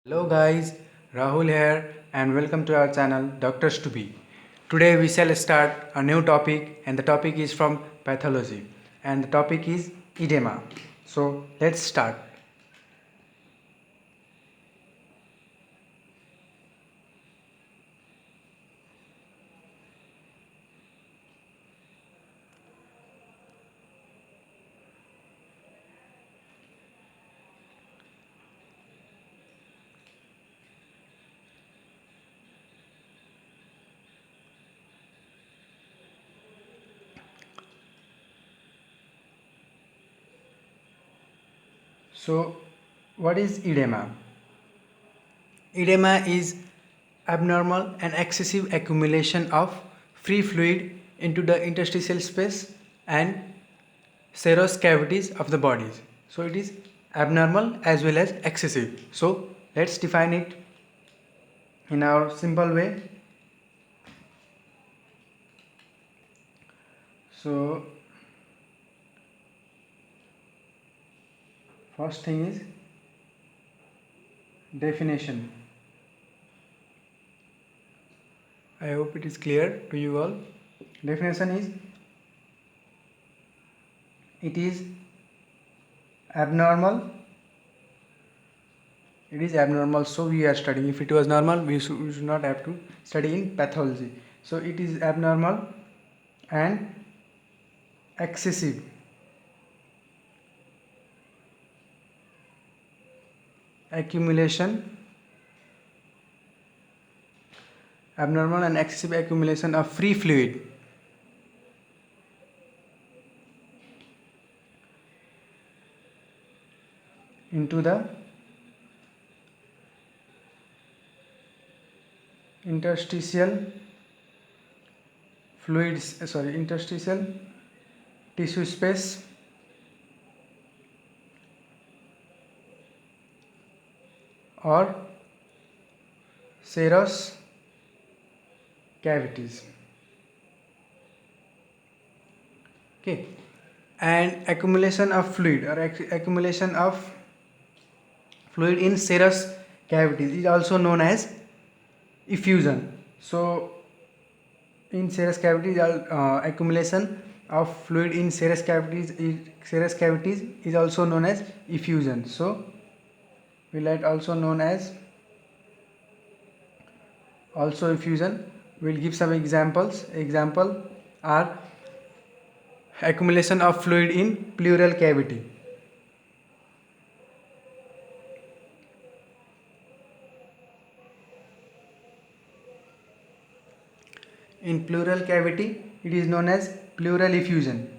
Hello guys, Rahul here and welcome to our channel Doctors to Be. Today we shall start a new topic and the topic is from pathology and the topic is edema. So let's start. So what is edema? Edema is abnormal and excessive accumulation of free fluid into the interstitial space and serous cavities of the bodies. So it is abnormal as well as excessive. So let's define it in our simple way. So first thing is definition. I hope it is clear to you all. Definition is it is abnormal. It is abnormal, so we are studying. If it was normal, we should not have to study in pathology. So it is abnormal and excessive accumulation, abnormal and excessive accumulation of free fluid into the interstitial interstitial tissue space or serous cavities. Okay, and accumulation of fluid or accumulation of fluid in serous cavities is also known as effusion. So in serous cavities, accumulation of fluid in serous cavities is also known as effusion. So we let also known as also effusion. We'll give some examples. Example are accumulation of fluid in pleural cavity. In pleural cavity, it is known as pleural effusion.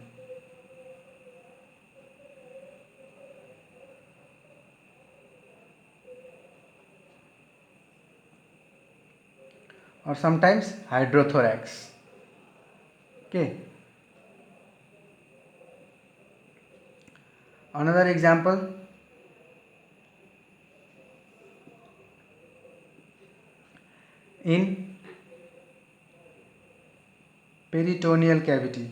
Or sometimes hydrothorax. Okay. Another example in peritoneal cavity.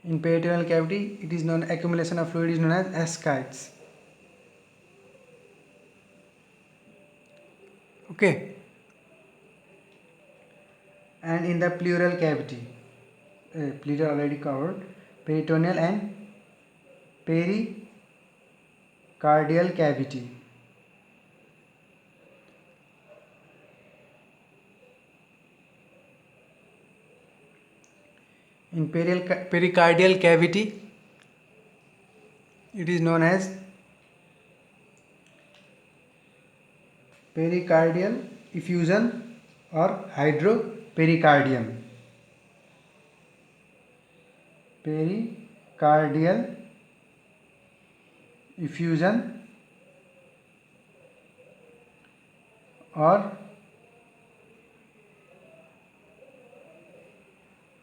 In peritoneal cavity, it is known accumulation of fluid is known as ascites. Okay. And in the pleural cavity, pleural already covered, peritoneal and pericardial cavity. In pericardial cavity, it is known as pericardial effusion or hydropericardium. Pericardial effusion or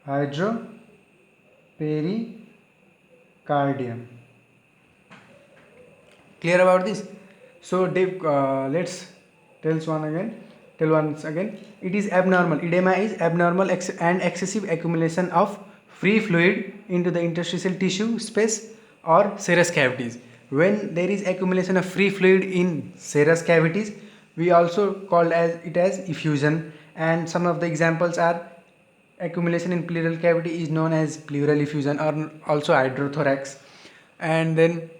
hydropericardium. Clear about this? So let's tell once again. It is abnormal. Edema is abnormal and excessive accumulation of free fluid into the interstitial tissue space or serous cavities. When there is accumulation of free fluid in serous cavities, we also call it as effusion, and some of the examples are accumulation in pleural cavity is known as pleural effusion or also hydrothorax, and then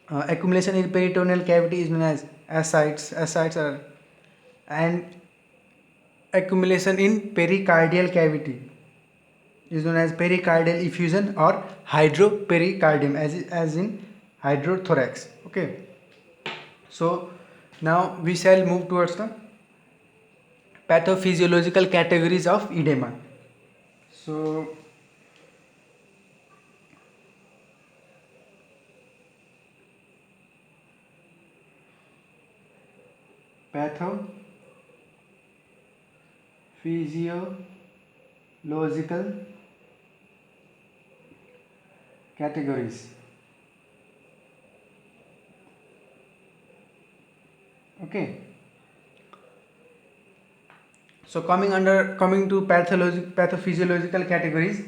accumulation in peritoneal cavity is known as ascites are, and accumulation in pericardial cavity is known as pericardial effusion or hydropericardium, as in hydrothorax. Okay, so now we shall move towards the pathophysiological categories of edema. So pathophysiological categories. Okay, so coming to pathophysiological categories,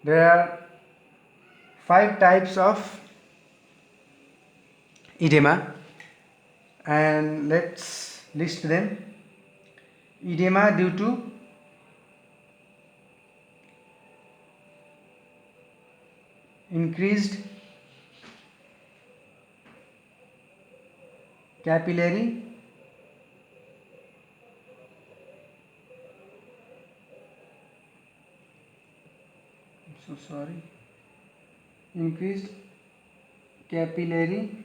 there are 5 types of edema, and let's list them. Edema due to increased capillary increased capillary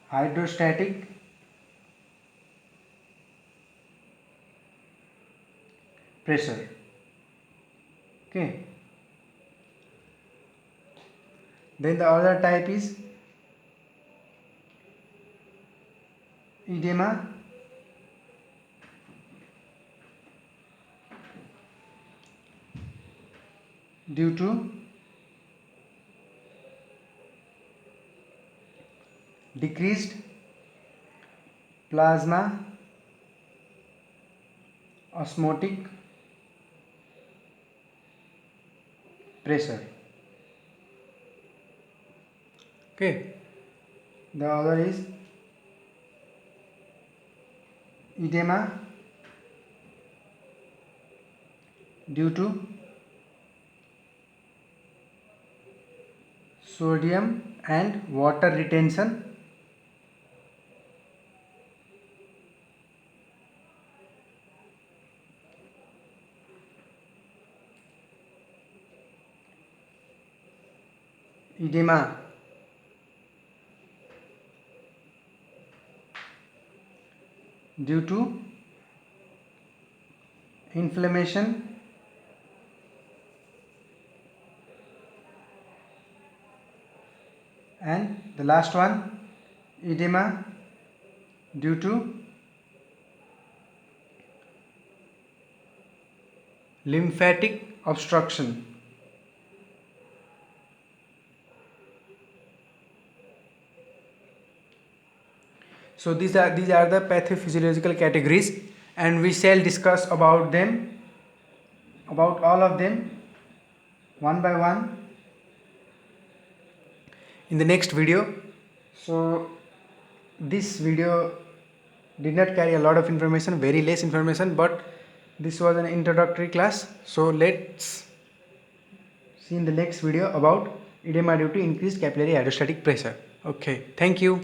hydrostatic pressure. Okay, then the other type is edema due to decreased plasma osmotic pressure. Okay, the other is edema due to sodium and water retention edema due to inflammation and the last one, edema due to lymphatic obstruction. So these are the pathophysiological categories, and we shall discuss about all of them one by one in the next video. So this video did not carry a lot of information, very less information, but this was an introductory class. So let's see in the next video about edema due to increased capillary hydrostatic pressure. Okay, thank you.